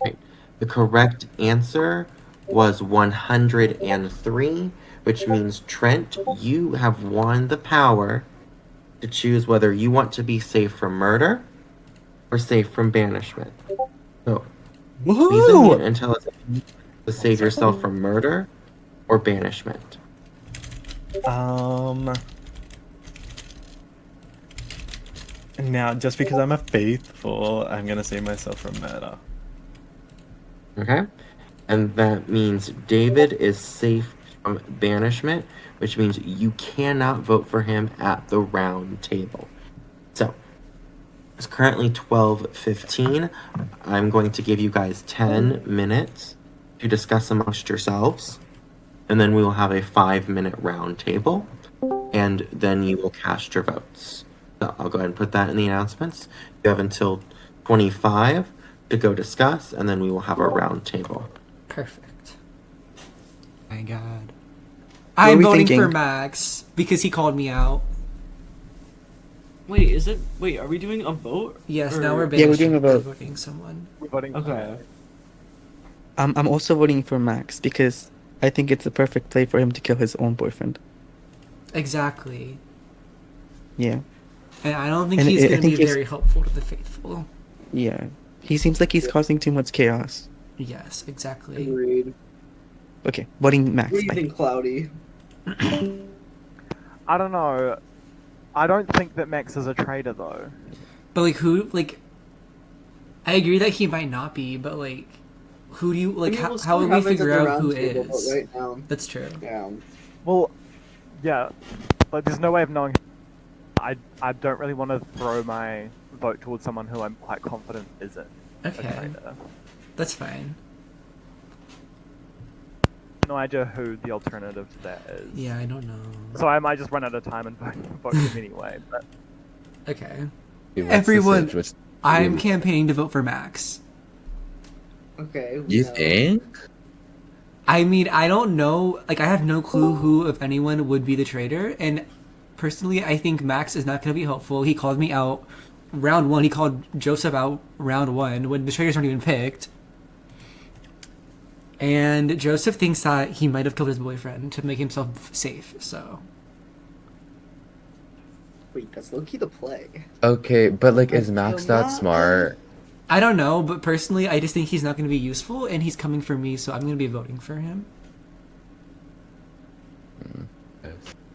Right. The correct answer was 103, which means, Trent, you have won the power to choose whether you want to be safe from murder or safe from banishment. So, please unmute and tell us if you want to save yourself from murder or banishment. Now, just because I'm a faithful, I'm gonna save myself from murder. Okay? And that means David is safe from banishment, which means you cannot vote for him at the round table. So, it's currently 12:15. I'm going to give you guys 10 minutes to discuss amongst yourselves, and then we will have a 5-minute round table, and then you will cast your votes. So I'll go ahead and put that in the announcements. You have until 25 to go discuss, and then we will have a round table. Perfect. My God. I'm we voting thinking? for Max because he called me out. Wait, are we doing a vote? Yes, Or- now we're Yeah, we're doing a vote. voting someone. We're voting. Okay. I'm also voting for Max because I think it's the perfect play for him to kill his own boyfriend. Exactly. Yeah, And I don't think And he's I going to think be it's- very helpful to the faithful. yeah. He seems like he's causing too much chaos. Yes, exactly. Agreed. Okay, voting Max. What do you Bye. think, Cloudy? I don't know. I don't think that Max is a traitor though. But like who like I agree that he might not be, but like who do you like I mean, we'll see how what would we happens figure at the out round who table, but is? right now, That's true. yeah. Well, yeah, but there's no way of knowing. I don't really want to throw my vote towards someone who I'm quite confident isn't a Okay. traitor. That's fine. No idea who the alternative to that is. Yeah, I don't know. So I might just run out of time and vote him anyway. But Okay. What's Everyone- the what's- I'm campaigning to vote for Max. Okay. You no. think? I mean, I don't know. Like, I have no clue who, if anyone, would be the traitor. And personally, I think Max is not going to be helpful. He called me out round one. He called Josep out round one when the traitors weren't even picked. And Joseph thinks that he might have killed his boyfriend to make himself safe. So Wait, that's low-key the play. Okay, but like, is I Max feel that not- smart? I don't know, but personally, I just think he's not going to be useful, and he's coming for me, so I'm going to be voting for him.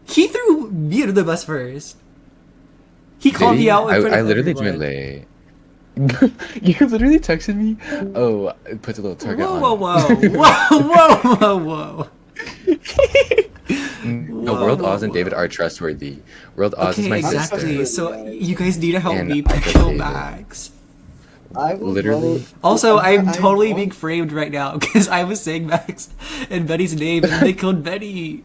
He threw me under the bus first. He called me out in front I of literally everyone. joined late. You literally texted me. Oh, it puts a little target Whoa, on. whoa, whoa, whoa, whoa, whoa, No, World Oz and David are trustworthy. World Oz is Okay, my exactly. sister. So you guys need to help And me I could kill David. Max. I will Literally. vote- Also, I'm I totally won't- being framed right now because I was saying Max and Betty's name, and they killed Betty.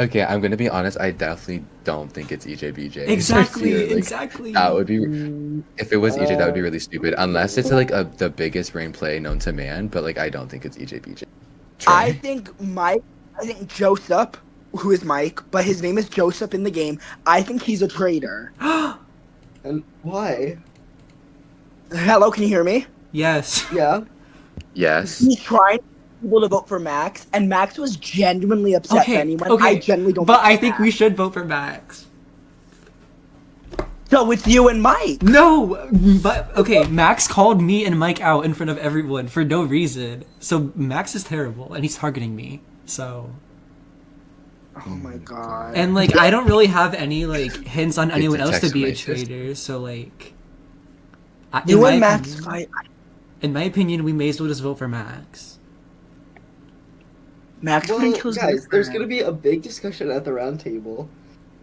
Okay, I'm gonna be honest. I definitely don't think it's EJBJ. Exactly, I feel like exactly. That would be. If it was EJ, that would be really stupid. Unless it's like the biggest brain play known to man. But like, I don't think it's EJBJ. I think Josep, who is Mike, but his name is Josep in the game. I think he's a traitor. And why? Hello, can you hear me? Yes. Yeah. Yes. He's trying to get people to vote for Max, and Max was genuinely upset Okay, for anyone. okay, I genuinely don't. But vote I for think we Max. should vote for Max. So it's you and Mike. No, but okay, Max called me and Mike out in front of everyone for no reason. So Max is terrible, and he's targeting me. So, Oh my god. and like, I don't really have any like hints on Get anyone to else to text be a my sister. traitor. So like, You in and my Max opinion- fight. In my opinion, we may as well just vote for Max. Max Well, gonna kill his guys, there's boyfriend. gonna be a big discussion at the round table.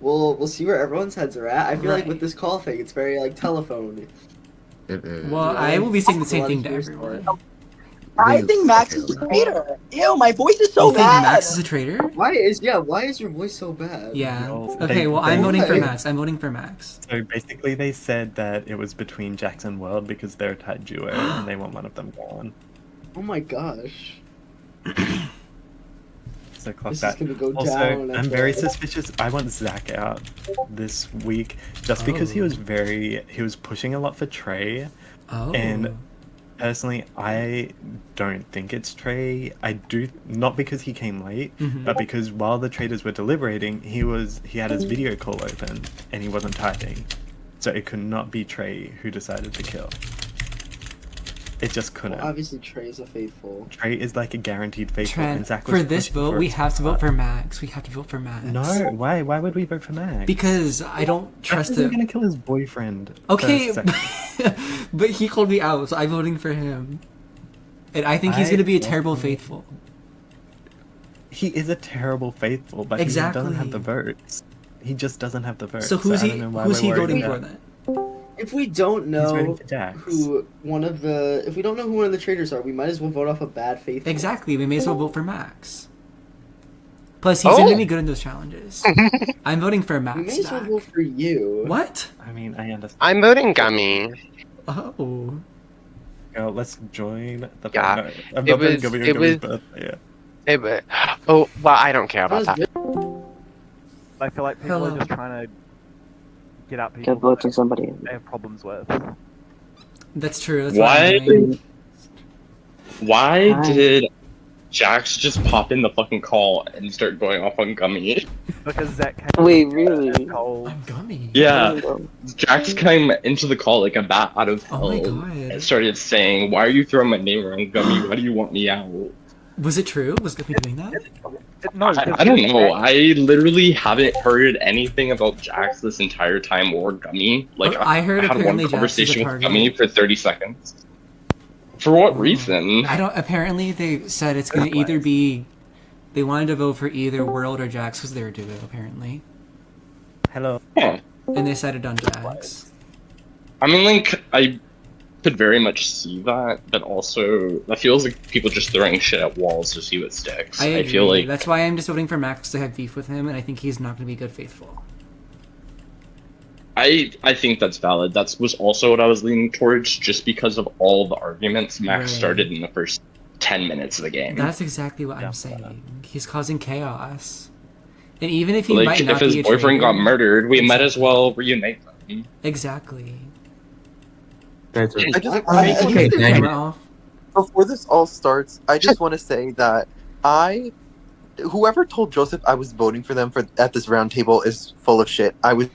We'll see where everyone's heads are at. I feel like Right. with this call thing, it's very like telephone. Mm-mm. Well, Yeah, I will be saying the same a lot thing of to hearsay. everyone. I Wait, think Max okay, is a traitor. Ew, my voice is so You think bad. Max is a traitor? Why is your voice so bad? Yeah. No, Okay, they- well, I'm they- voting for Why? Max. I'm voting for Max. So basically, they said that it was between Jax and World because they're a tied duo and they want one of them gone. Oh my gosh. So clock This is that. gonna go Also, down. I I'm feel very like. suspicious. I want Zach out this week just because he Oh. was pushing a lot for Trey. Oh. And Personally, I don't think it's Trey. I do not because he came late, but because while the traitors were deliberating, he had his video call open and he wasn't typing, so it could not be Trey who decided to kill. It just couldn't. Well, obviously, Trey's a faithful. Trey is like a guaranteed faithful. Trent, and Zach was for this pushing vote, for we it to have to vote start. for Max. We have to vote for Max. No, why? Why would we vote for Max? Because I don't trust Max isn't him. gonna kill his boyfriend. Okay, first second. but he called me out, so I'm voting for him. And I think he's going to be a terrible faithful. He is a terrible faithful, but he doesn't have the votes. He just doesn't have the votes. So who's I he? don't know why Who's we're he worried voting about for it. then? If we don't He's voting know for Jax. who one of the traitors are, we might as well vote off a bad faithful. Exactly. We may as well vote for Max. Plus, he's going to be good in those challenges. I'm voting for Max. We may as well back. vote for you. What? I mean, I understand. I'm voting Gummy. Oh. Girl, let's join the. Yeah, No, I'm it not voting was- Gummy on it Gummy's was- birthday, yeah. Hey, but oh well, I don't care about that. I feel like people Hello. are just trying to get out people Get votes on somebody. they have problems with. That's true. That's Why? what I'm doing. Why Hi. did Jax just pop in the fucking call and start going off on Gummy? Because Zach came Wait, really? Cole. I'm Gummy. Yeah, Jax came into the call like a bat out of Oh hell my and god. started saying, "Why are you throwing my name around, Gummy? Why do you want me out?" Was it true? Was Gummy doing that? No, I don't know. I literally haven't heard anything about Jax this entire time or Gummy. Like I heard had apparently one Jax is a conversation with target. Gummy for 30 seconds. For what reason? I don't. Apparently, they said it's going to either be. They wanted to vote for either World or Jax because they were duo, apparently. Hello. Huh. And they decided on Jax. I mean, like, I could very much see that, but also, that feels like people just throwing shit at walls to see what sticks. I agree. feel like That's why I'm just voting for Max to have beef with him, and I think he's not going to be good faithful. I think that's valid. That was also what I was leaning towards, just because of all the arguments Max Right. started in the first 10 minutes of the game. That's exactly what I'm saying. He's causing chaos. And even if he Like, might not if his be a boyfriend traitor, got murdered, we might as well reunite them. Exactly. That's I just Keep okay, the Dane. camera off. before this all starts, I just want to say that whoever told Joseph I was voting for them at this round table is full of shit. I was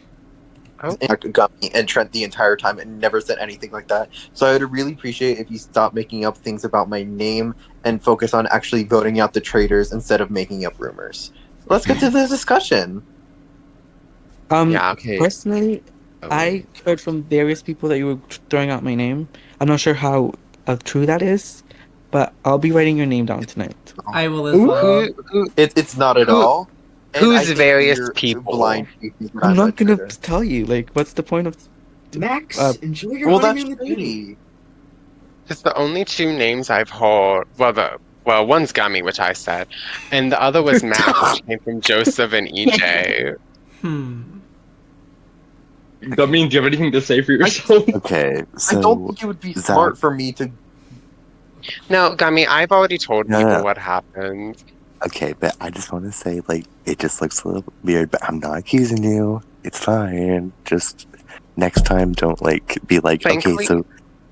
Gummy and Trent the entire time and never said anything like that. So I would really appreciate if you stop making up things about my name and focus on actually voting out the traitors instead of making up rumors. Let's get to the discussion. Yeah. Okay. Personally, I heard from various people that you were throwing out my name. I'm not sure how true that is, but I'll be writing your name down tonight. I will as well. It's not at all. And I Who's think various you're people? blind faith is I'm not a gonna traitor. tell you. Like, what's the point of? Max, enjoy your Well, that's honeymoon with Beni. shitty. It's the only two names I've heard. Well, one's Gummy, which I said, and the other was Max, which came from Joseph and EJ. Gummy, do you have anything to say for yourself? Okay, so I don't think it would be Zach- smart for me to. No, Gummy, I've already told No, people no. what happened. Okay, but I just want to say, like, it just looks a little weird, but I'm not accusing you. It's fine. Just next time, don't, like, be like, okay, Frankly- so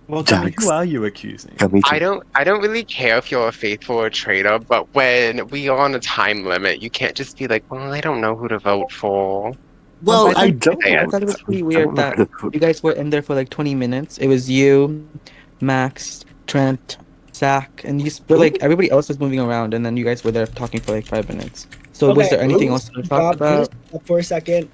Well, Gummy, Jax, who are you accusing? Gummy, I don't really care if you're a faithful or a traitor, but when we are on a time limit, you can't just be like, well, I don't know who to vote for. Well, I thought it was pretty weird that you guys were in there for like 20 minutes. It was you, Max, Trent, Zach, and you were like everybody else was moving around, and then you guys were there talking for like 5 minutes. So was there anything else to talk about? For a second,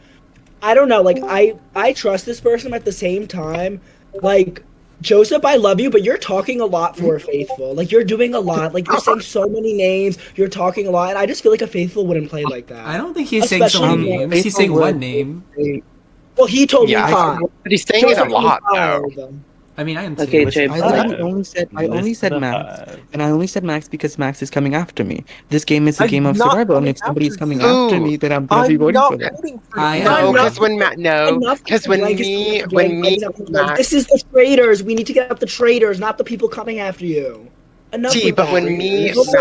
I don't know. Like I trust this person, but at the same time, like Joseph, I love you, but you're talking a lot for a faithful. Like you're doing a lot. Like you're saying so many names. You're talking a lot, and I just feel like a faithful wouldn't play like that. I don't think he's saying so many Especially names. He's saying one name. Well, he told Yeah, me five. but he's saying it a Joseph told me lot, five though. of them. I mean, I am Okay, too. Trey, I only said Max, and I only said Max because Max is coming after me. This game is a game of not survival, and coming if somebody's after coming you. after me, then I'm gonna be I'm voting not for them. voting for I you. No, am. because when Max, This is the traitors. We need to get up the traitors, not the people coming after you. Enough See, with but that. when me, It's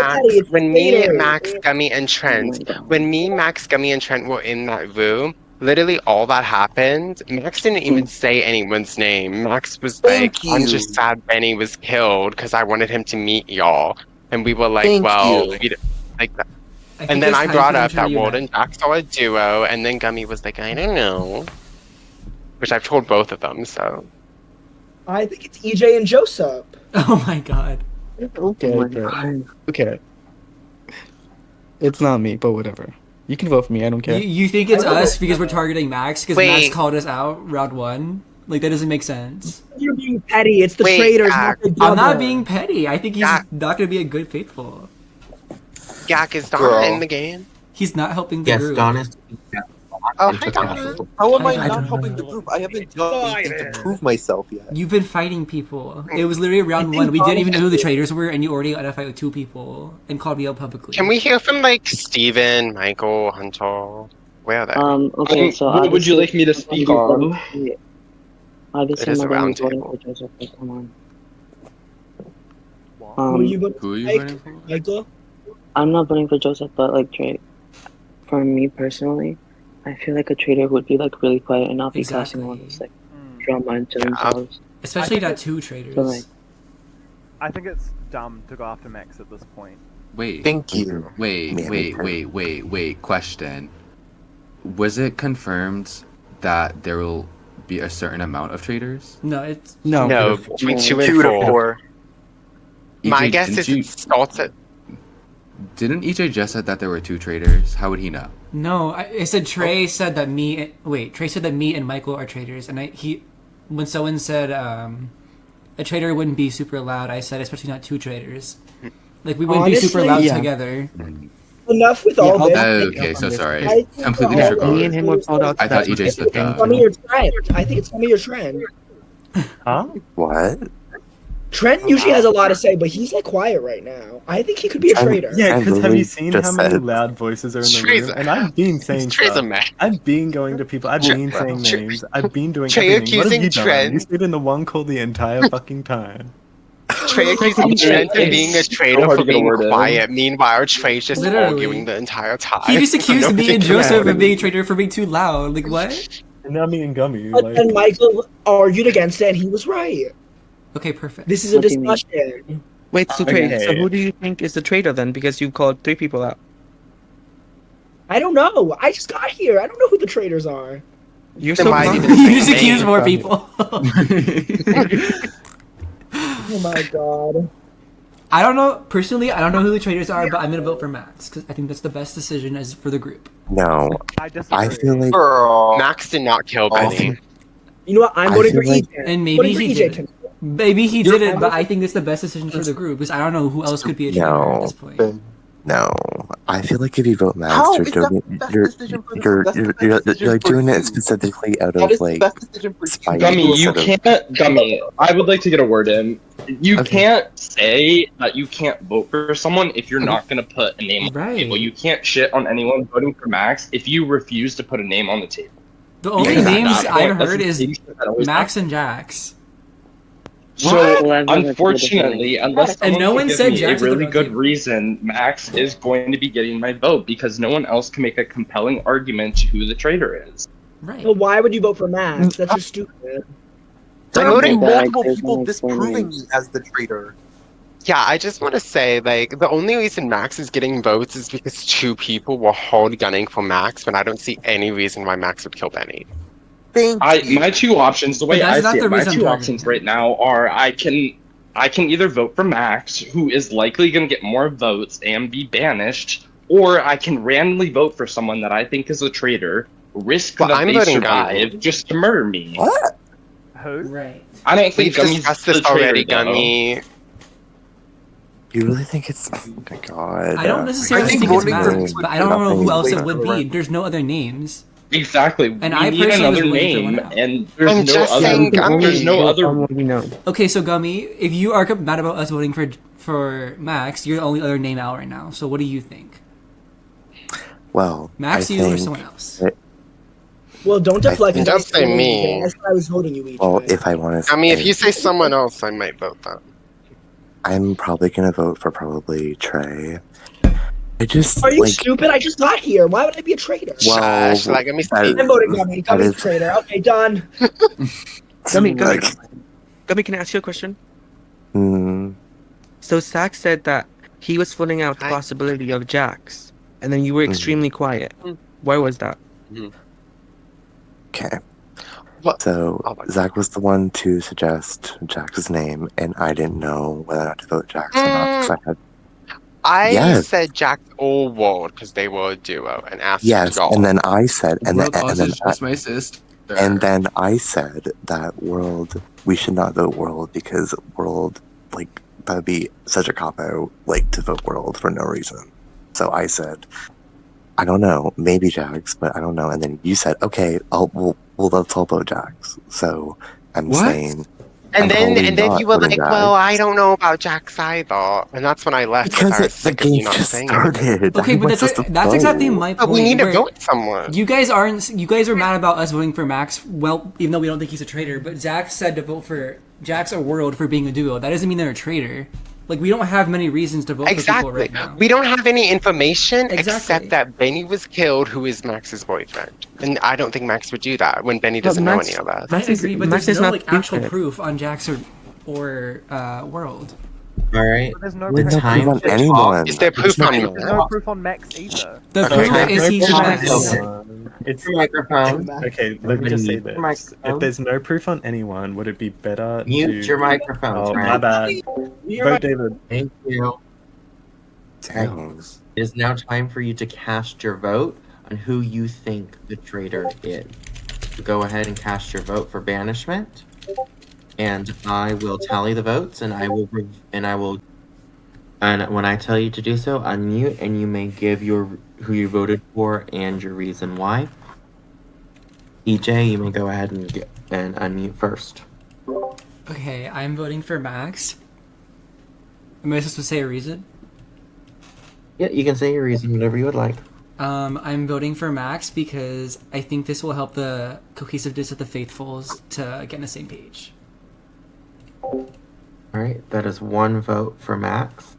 Max, traitors. Gummy, and Trent, when me, Max, Gummy, and Trent were in that room, literally all that happened, Max didn't even say anyone's name. Max was like, Thank I'm you. just sad Benny was killed because I wanted him to meet y'all. And we were like, Thank well, you. we don't like that. I think And then it's I time brought for them up to that Ward reunite. and Jack saw a duo, and then Gummy was like, I don't know. Which I've told both of them, so. I think it's EJ and Josep. Oh my god. Okay, okay. It's not me, but whatever. You can vote for me. I don't care. You think it's us because we're targeting Max because Max called us out round 1? Like that doesn't make sense. You're being petty. It's the traitors, not the I'm not governor. being petty. I think he's not gonna be a good faithful. Yak, is Donna in the game? He's not helping the Yes, group. Donna's. Oh, hi, Donna. How am I I not don't helping the group? I haven't done anything to prove myself yet. You've been fighting people. It was literally round 1. We didn't even know who the traitors were, and you already got in a fight with 2 people and called me out publicly. Can we hear from like Steven, Michael, Hunter? Where are they? Okay, so what would you like me to obviously speak on? Obviously, It is I'm a not round voting table. for Joseph, but come on. Who are you voting Who are you for, voting for? Michael? I'm not voting for Joseph, but like Trey, for me personally, I feel like a traitor would be like really quiet and not be causing all this like drama into themselves. Especially not 2 traitors. So like, I think it's dumb to go after Max at this point. Wait. Thank you. Wait. Question. Was it confirmed that there will be a certain amount of traders? No, it's No, between 2 and 4. My guess is it starts at. Didn't EJ just said that there were 2 traders? How would he know? No, I said Trey said that me. Trey said that me and Michael are traitors, and when someone said a traitor wouldn't be super loud, I said especially not 2 traitors. Like we wouldn't be super Honestly, loud together. Enough with all this. Okay, so sorry. I think Completely all forgot. Me and him were called out. I thought EJ slipped It's up. Gummy or Trent. I think it's Gummy or Trent. Huh? What? Trent usually has a lot to say, but he's like quiet right now. I think he could be a traitor. Yeah, I because have literally you seen just how many said- loud voices are in the Trey's room? And I've been saying Trey's a stuff. man. I've been going to people. I've been saying names. I've been doing Trey everything. What have accusing you done? Trent. You stayed in the one call the entire fucking time. Trey accusing Trent of being a traitor hard for to get a being word in. quiet. Meanwhile, Trey's just Literally. arguing the entire time. He just accused For no me and particular Joseph of reason. being a traitor for being too loud. Like what? And now me and Gummy, But like, then Michael argued against it, and he was right. Okay, perfect. This is a What do you mean? discussion. Wait, so Trey, so Okay. who do you think is the traitor then? Because you called 3 people out. I don't know. I just got here. I don't know who the traitors are. You're Then so why blind. did You say just accused name? more people. Oh my god. I don't know personally. I don't know who the traitors are, but I'm gonna vote for Max because I think that's the best decision as for the group. No. I disagree. I feel like Girl. Max did not kill I Benny. think You know what? I'm I voting for feel like- EJ. And maybe Voting for he EJ did. tonight. Maybe he didn't, but I think it's the best decision for the group because I don't know who else could be a traitor at this point. no. I feel like if you vote Max, How you're is that doing the best you're decision for the you're That's the you're, best you're, decision you're for doing you. it specifically out That of is the like best decision for you. spite. Gummy, you instead of- can't. Gummy, I would like to get a word in. You Okay. can't say that you can't vote for someone if you're not going to put a name on the Right. table. You can't shit on anyone voting for Max if you refuse to put a name on the table. The only Because at names that I've point, that's heard the is thing that always Max and Jax. So, Well, I've never unfortunately, unless And someone no can one give said me Jax a at the really round good table. reason, Max is going to be getting my vote because no one else can make a compelling argument to who the traitor is. Right. But why would you vote for Max? That's just stupid. There I'm have been voting- multiple There's people no disproving me as the traitor. Yeah, I just want to say, like, the only reason Max is getting votes is because 2 people were hard gunning for Max, but I don't see any reason why Max would kill Benny. Thank you. My 2 options, the But way that's I not see the it, my reason I'm 2 targeting options him. right now are I can either vote for Max, who is likely going to get more votes and be banished, or I can randomly vote for someone that I think is a traitor, risk Well, that I'm they voting survive Gummy. just to murder me. What? Who? Right. I don't think We've Gummy's discussed the this traitor, already, though. Gummy. You really think it's oh my god. I don't necessarily I think think it's voting for Max, Max but I don't know who else it nothing. would be. There's no other names. Exactly. And we I need personally was another waiting for name, one out. and there's I'm no just other. saying Gummy. There's no other. What do you know? Okay, so Gummy, if you are mad about us voting for Max, you're the only other name out right now. So what do you think? Well, Max, I you or think someone else? Well, don't deflect. I it. think- Don't say me. That's why I was voting you, EJ. Well, if I want to, I mean, if you say someone else, I might vote them. I'm probably gonna vote for probably Trey, I just Are you like stupid? I just got here. Why would I be a traitor? well. Shush, like, let me see. I'm voting Gummy. That Gummy's is- a traitor. Okay, done. Gummy, Like, Gummy, can I ask you a question? hmm, So Zach said that he was filling out the Hi. possibility of Jax, and then you were Mhm. extremely quiet. Mm. Why was that? okay. What? So Oh my Zach was the one to suggest Jax's name, and I didn't know whether or not to vote Jax or not because I had I yes, said Jack or World because they were a duo and asked yes, y'all. and then I said, World also just my sister. and then I said that World, we should not vote World because World, like, that would be such a cop out, like, to vote World for no reason. So I said, I don't know, maybe Jax, but I don't know. And then you said, okay, let's all vote Jax. So I'm What? saying, And I'm then probably you were not voting like, well, Jax I don't know about Jack's either. And that's when I left because I was because the sick of you game not just saying anything. started. Okay, How but am I supposed to that's exactly vote? my But point. we need to where vote someone. You guys are mad about us voting for Max. Well, even though we don't think he's a traitor, but Zach said to vote for Jax or World for being a duo. That doesn't mean they're a traitor. Like, we don't have many reasons to vote for people Exactly. right now. We don't have any information Exactly. except that Benny was killed, who is Max's boyfriend. And I don't think Max would do that when Benny But doesn't know Max- any of us. I agree, but Max there's is no not like actual stupid. proof on Jax or World. All right. There's no With no proof. proof on There's anyone. Is there proof on There's no Max? proof on Max either. The Okay. proof is he's Proof on Max. anyone. It's Your microphone. okay. Let me just say Everybody mute your this: if microphone. there's no proof on anyone, would it be better Mute to? your microphone, Oh, Trent. my bad. Vote David. Thank you. Damn. It is now time for you to cast your vote on who you think the traitor is. Go ahead and cast your vote for banishment, and I will tally the votes, and and when I tell you to do so, unmute, and you may give who you voted for and your reason why. EJ, you may go ahead and unmute first. Okay, I'm voting for Max. Am I supposed to say a reason? Yeah, you can say your reason, whatever you would like. I'm voting for Max because I think this will help the cohesiveness of the faithfuls to get on the same page. All right, that is one vote for Max.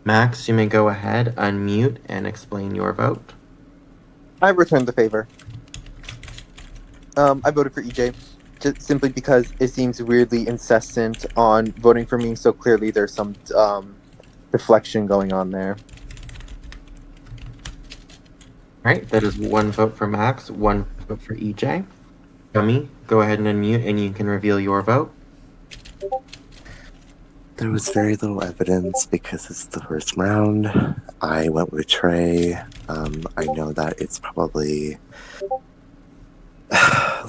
Max, you may go ahead, unmute, and explain your vote. I returned the favor. I voted for EJ, just simply because it seems weirdly incessant on voting for me. So clearly, there's some deflection going on there. All right, that is one vote for Max, one vote for EJ. Gummy, go ahead and unmute, and you can reveal your vote. There was very little evidence because it's the first round. I went with Trey. I know that it's probably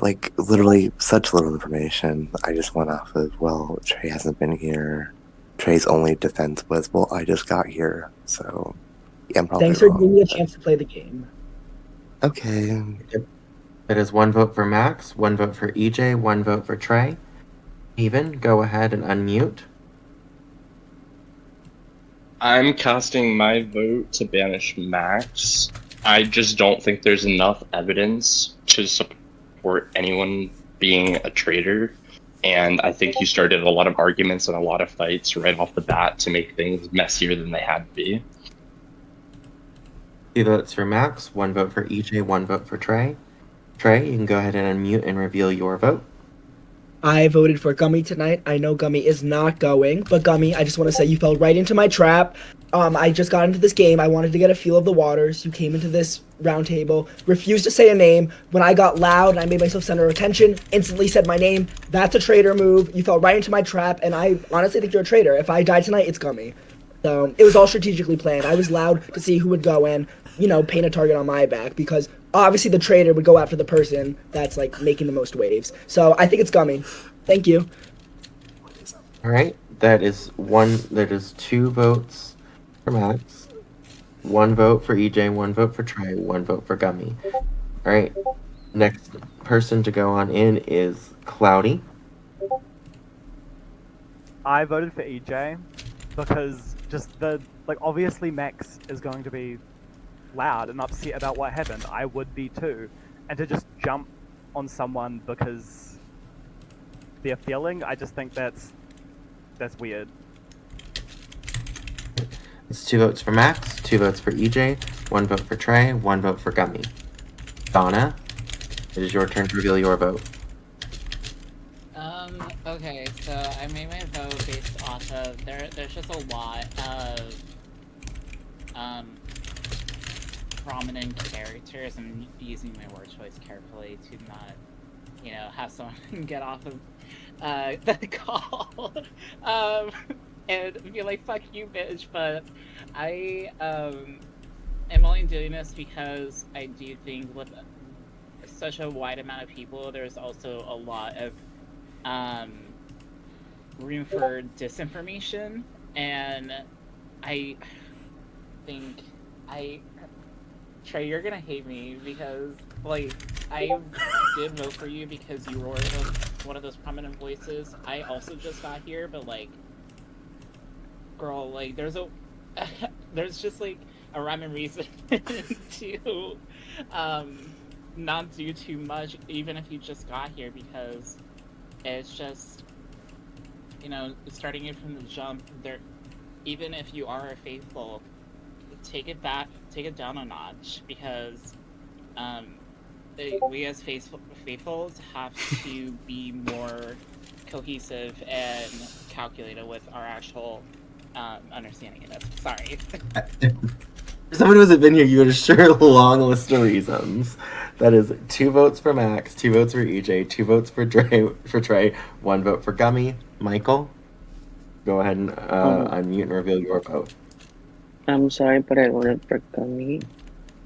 like literally such little information. I just went off of, well, Trey hasn't been here. Trey's only defense was, well, I just got here. So yeah, I'm probably Thanks for wrong. giving me a chance to play the game. Okay. That is one vote for Max, one vote for EJ, one vote for Trey. Steven, go ahead and unmute. I'm casting my vote to banish Max. I just don't think there's enough evidence to support anyone being a traitor. And I think you started a lot of arguments and a lot of fights right off the bat to make things messier than they had to be. 2 votes for Max, 1 vote for EJ, 1 vote for Trey. Trey, you can go ahead and unmute and reveal your vote. I voted for Gummy tonight. I know Gummy is not going, but Gummy, I just want to say you fell right into my trap. I just got into this game. I wanted to get a feel of the waters. You came into this round table, refused to say a name. When I got loud and I made myself center of attention, instantly said my name. That's a traitor move. You fell right into my trap, and I honestly think you're a traitor. If I die tonight, it's Gummy. So it was all strategically planned. I was loud to see who would go in, paint a target on my back, because obviously the traitor would go after the person that's like making the most waves. So I think it's Gummy. Thank you. All right, that is 2 votes for Max, 1 vote for EJ, 1 vote for Trey, 1 vote for Gummy. All right, next person to go on in is Cloudi. I voted for EJ because obviously Max is going to be loud and upset about what happened. I would be too. And to just jump on someone because they're feeling, I just think that's weird. It's 2 votes for Max, 2 votes for EJ, 1 vote for Trey, 1 vote for Gummy. Donna, it is your turn to reveal your vote. Okay, so I made my vote based off of there's just a lot of prominent characters. I'm using my word choice carefully to not, have someone get off of the call and be like, fuck you, bitch. But I am only doing this because I do think with such a wide amount of people, there's also a lot of room for disinformation, and I think Trey, you're gonna hate me because I did vote for you because you were one of those prominent voices. I also just got here, but girl, there's just a rhyme and reason to not do too much, even if you just got here, because it's just starting it from the jump. There, even if you are a faithful, take it down a notch, because we as faithfuls have to be more cohesive and calculated with our actual understanding of this. Sorry. For someone who hasn't been here, you would share a long list of reasons. That is 2 votes for Max, 2 votes for EJ, 2 votes for Trey, 1 vote for Gummy. Michael, go ahead and unmute and reveal your vote. I'm sorry, but I voted for Gummy.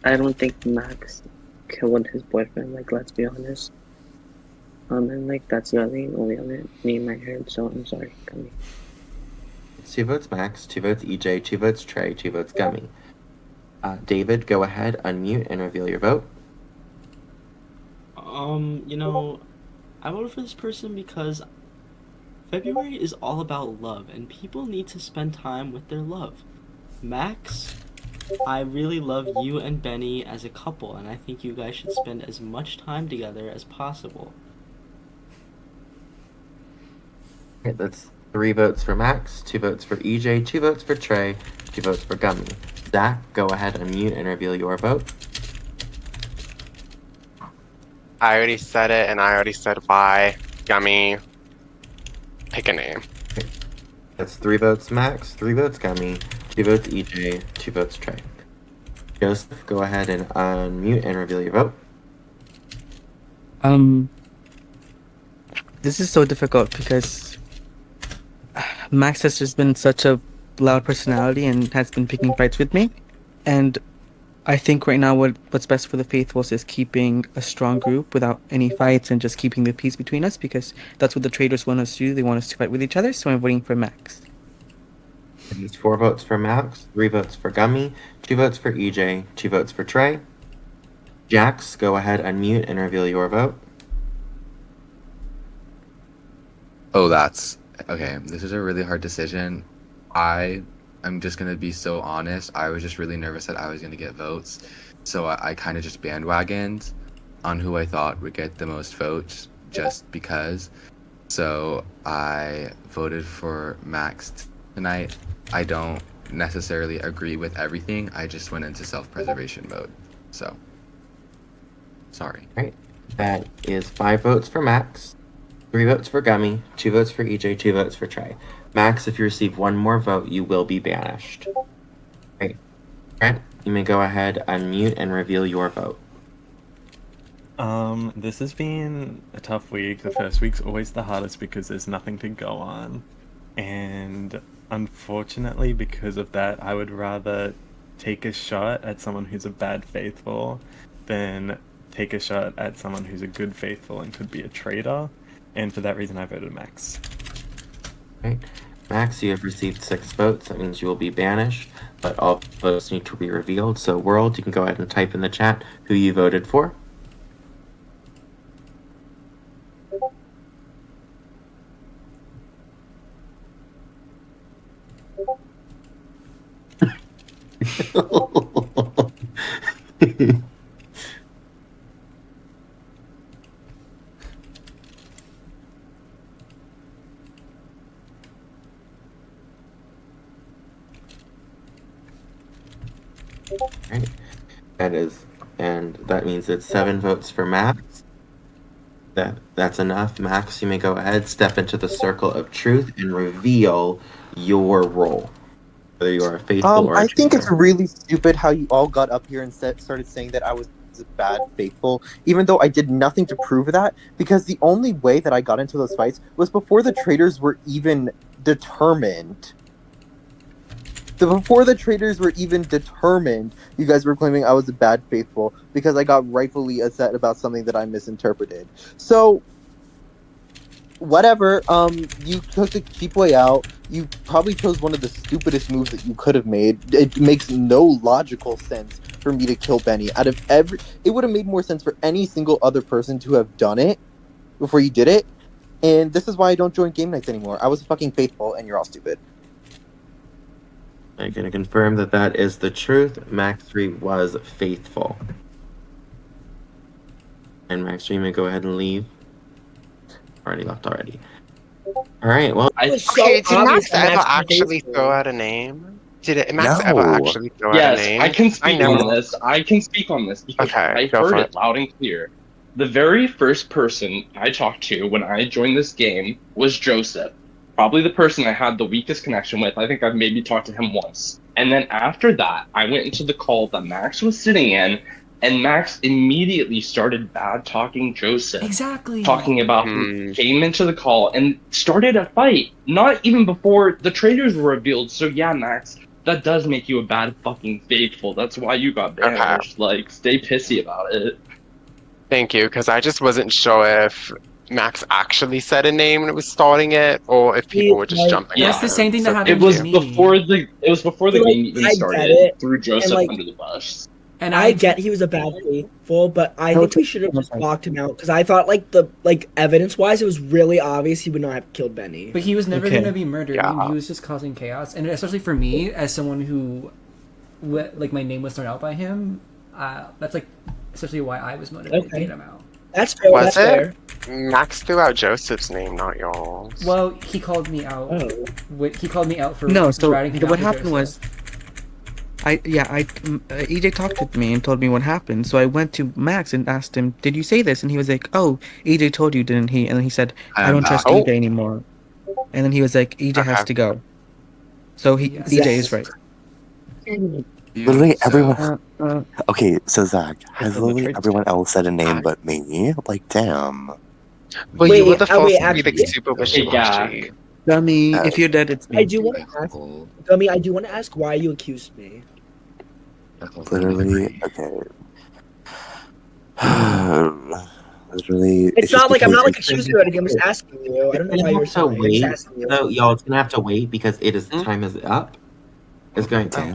I don't think Max killed his boyfriend, let's be honest. And that's the only other name I heard, so I'm sorry, Gummy. It's 2 votes Max, 2 votes EJ, 2 votes Trey, 2 votes Gummy. David, go ahead, unmute, and reveal your vote. I voted for this person because February is all about love, and people need to spend time with their love. Max, I really love you and Beni as a couple, and I think you guys should spend as much time together as possible. Okay, that's 3 votes for Max, 2 votes for EJ, 2 votes for Trey, 2 votes for Gummy. Zach, go ahead, unmute, and reveal your vote. I already said it, and I already said why. Gummy, pick a name. Okay. That's 3 votes Max, 3 votes Gummy, 2 votes EJ, 2 votes Trey. Joseph, go ahead and unmute and reveal your vote. This is so difficult because Max has just been such a loud personality and has been picking fights with me. And I think right now what's best for the faithfuls is keeping a strong group without any fights and just keeping the peace between us, because that's what the traitors want us to do. They want us to fight with each other, so I'm voting for Max. It is 4 votes for Max, 3 votes for Gummy, 2 votes for EJ, 2 votes for Trey. Jax, go ahead, unmute, and reveal your vote. Oh, that's okay. This is a really hard decision. I'm just gonna be so honest. I was just really nervous that I was gonna get votes, so I kind of just bandwagoned on who I thought would get the most votes, just because. So I voted for Max tonight. I don't necessarily agree with everything. I just went into self-preservation mode. So sorry. Right. That is 5 votes for Max, 3 votes for Gummy, 2 votes for EJ, 2 votes for Trey. Max, if you receive 1 more vote, you will be banished. Great. Trent, you may go ahead, unmute, and reveal your vote. This has been a tough week. The first week's always the hardest because there's nothing to go on. And unfortunately, because of that, I would rather take a shot at someone who's a bad faithful than take a shot at someone who's a good faithful and could be a traitor. And for that reason, I voted Max. Right. Max, you have received 6 votes. That means you will be banished, but all votes need to be revealed. So, World, you can go ahead and type in the chat who you voted for. Right. That means it's 7 votes for Max. That's enough. Max, you may go ahead, step into the circle of truth, and reveal your role. Whether you are a faithful or a I think it's traitor. really stupid how you all got up here and started saying that I was a bad faithful, even though I did nothing to prove that, because the only way that I got into those fights was before the traitors were even determined. Before the traitors were even determined, you guys were claiming I was a bad faithful because I got rightfully upset about something that I misinterpreted. So, whatever. You took the cheap way out. You probably chose one of the stupidest moves that you could have made. It makes no logical sense for me to kill Benny. It would have made more sense for any single other person to have done it before you did it. And this is why I don't join game nights anymore. I was fucking faithful, and you're all stupid. I'm going to confirm that is the truth. Max 3 was faithful. And Max 3 may go ahead and leave. Already left already. Alright, well... Okay, did Max ever actually throw out a name? Did Max ever actually throw out a name? I can speak never... on this. I can speak on this because I heard it loud and clear. The very first person I talked to when I joined this game was Josep. Probably the person I had the weakest connection with. I think I've maybe talked to him once. And then after that, I went into the call that Max was sitting in, and Max immediately started bad-talking Josep. Exactly. Talking about who came into the call and started a fight. Not even before the traitors were revealed. So yeah, Max, that does make you a bad fucking faithful. That's why you got banished. Like, stay pissy about it. Thank you, because I just wasn't sure if Max actually said a name and it was starting it, or if people were just jumping. That's the same thing that happened It was to me. before the game even started. Threw Joseph under the bus. And I get he was a bad faithful, but I think we should have just blocked him out because I thought evidence wise it was really obvious he would not have killed Beni. But he was never going to be murdered. I mean, he was just causing chaos, and especially for me as someone who, my name was thrown out by him. That's essentially why I was motivated to get him out. That's fair. Was that's fair. Max threw out Joseph's name, not yours. Well, he called me out. He called me out for what him happened was, EJ talked with me and told me what happened. So I went to Max and asked him, "Did you say this?" And he was like, "Oh, EJ told you, didn't he?" And then he said, "I don't trust EJ anymore." And then he was like, "EJ has to go." So EJ is right. Literally everyone. Okay, so Zach, has literally everyone else said a name but me? Like, damn. Well, you were the first to be super wishy-washy. Gummy, if you're dead, it's me. I do want to ask, Gummy. I do want to ask why you accused me. Literally, okay. Literally, It's not like I'm not accusing you. I'm just asking you. I don't know why you're so wait. So, y'all, it's gonna have to wait because time is up. It's going to.